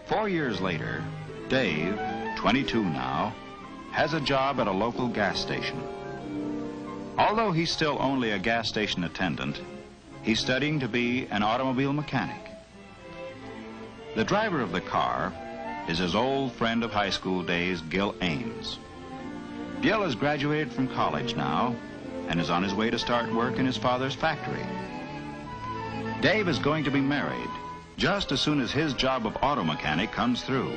4 years later, Dave, 22 now, has a job at a local gas station. Although he's still only a gas station attendant, he's studying to be an automobile mechanic. The driver of the car is his old friend of high school days, Gil Ames. Gil has graduated from college now and is on his way to start work in his father's factory. Dave is going to be married just as soon as his job of auto mechanic comes through.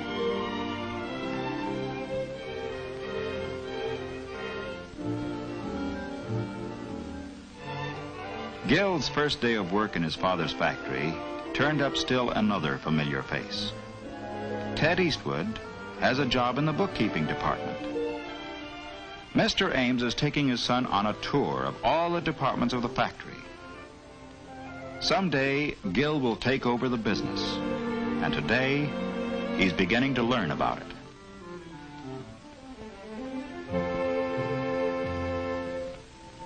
Gil's first day of work in his father's factory turned up still another familiar face. Ted Eastwood has a job in the bookkeeping department. Mr. Ames is taking his son on a tour of all the departments of the factory. Someday, Gil will take over the business, and today, he's beginning to learn about it.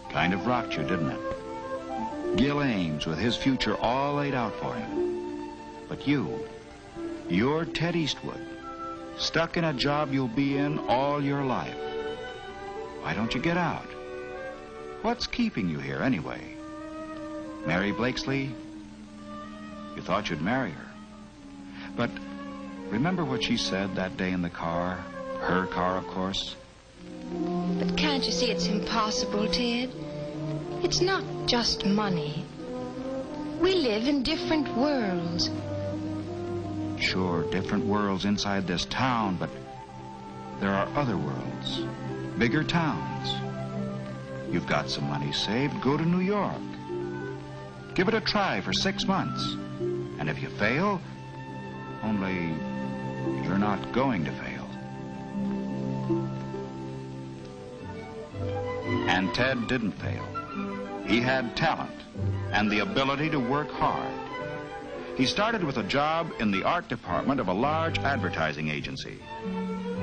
Kind of rocked you, didn't it? Gil Ames with his future all laid out for him. But you're Ted Eastwood, stuck in a job you'll be in all your life. Why don't you get out? What's keeping you here anyway? Mary Blakesley? You thought you'd marry her. But remember what she said that day in the car? Her car, of course. But can't you see it's impossible, Ted? It's not just money. We live in different worlds. Sure, different worlds inside this town, but there are other worlds, bigger towns. You've got some money saved, go to New York. Give it a try for 6 months. And if you fail, only you're not going to fail. And Ted didn't fail. He had talent and the ability to work hard. He started with a job in the art department of a large advertising agency.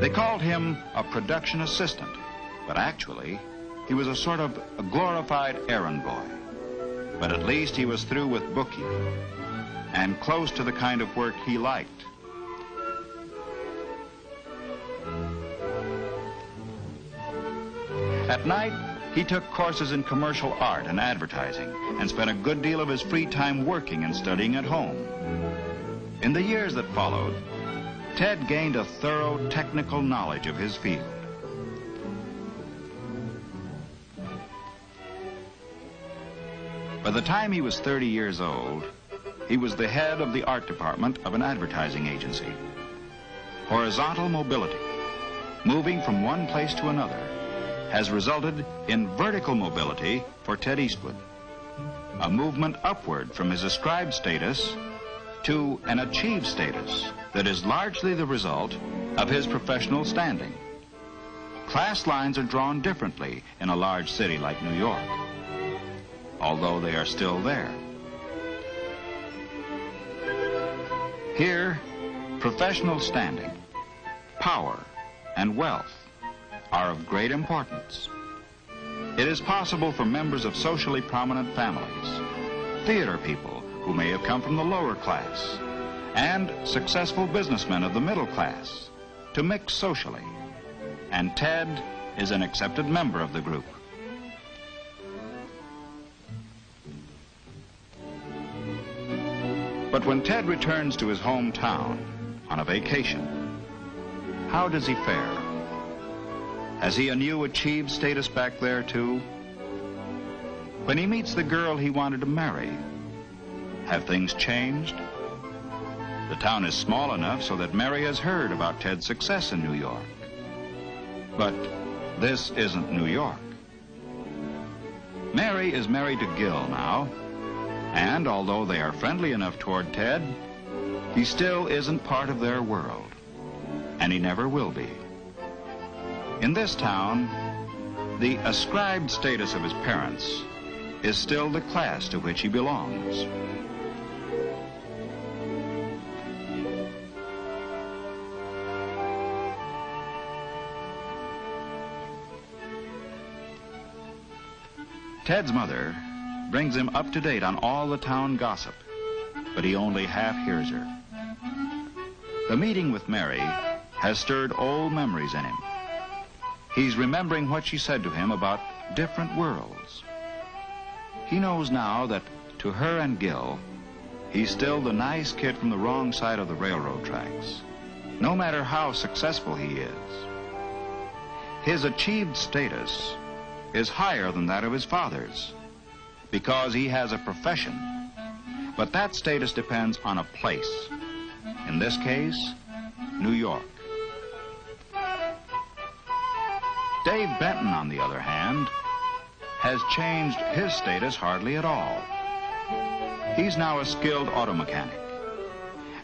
They called him a production assistant, but actually, he was a sort of a glorified errand boy. But at least he was through with bookkeeping and close to the kind of work he liked. At night, he took courses in commercial art and advertising and spent a good deal of his free time working and studying at home. In the years that followed, Ted gained a thorough technical knowledge of his field. By the time he was 30 years old, he was the head of the art department of an advertising agency. Horizontal mobility, moving from one place to another, has resulted in vertical mobility for Ted Eastwood, a movement upward from his ascribed status to an achieved status that is largely the result of his professional standing. Class lines are drawn differently in a large city like New York, although they are still there. Here, professional standing, power, and wealth are of great importance. It is possible for members of socially prominent families, theater people who may have come from the lower class, and successful businessmen of the middle class to mix socially. And Ted is an accepted member of the group. But when Ted returns to his hometown on a vacation, how does he fare? Has he anew achieved status back there, too? When he meets the girl he wanted to marry, have things changed? The town is small enough so that Mary has heard about Ted's success in New York. But this isn't New York. Mary is married to Gil now, and although they are friendly enough toward Ted, he still isn't part of their world, and he never will be. In this town, the ascribed status of his parents is still the class to which he belongs. Ted's mother brings him up to date on all the town gossip, but he only half hears her. The meeting with Mary has stirred old memories in him. He's remembering what she said to him about different worlds. He knows now that to her and Gil, he's still the nice kid from the wrong side of the railroad tracks, no matter how successful he is. His achieved status is higher than that of his father's because he has a profession. But that status depends on a place. In this case, New York. Dave Benton, on the other hand, has changed his status hardly at all. He's now a skilled auto mechanic.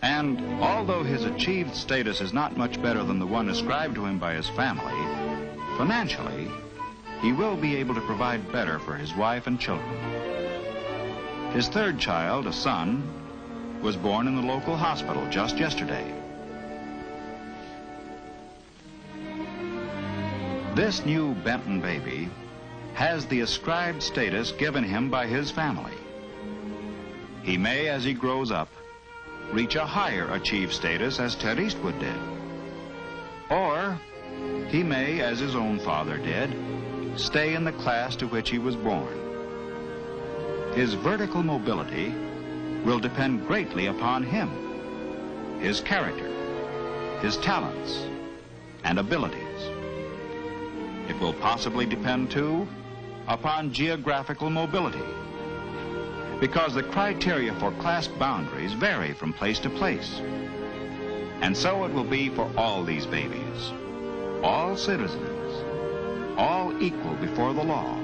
And although his achieved status is not much better than the one ascribed to him by his family, financially, he will be able to provide better for his wife and children. His third child, a son, was born in the local hospital just yesterday. This new Benton baby has the ascribed status given him by his family. He may, as he grows up, reach a higher achieved status as Ted Eastwood did. Or he may, as his own father did, stay in the class to which he was born. His vertical mobility will depend greatly upon him, his character, his talents, and abilities. It will possibly depend, too, upon geographical mobility, because the criteria for class boundaries vary from place to place. And so it will be for all these babies, all citizens, all equal before the law,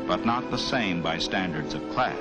but not the same by standards of class.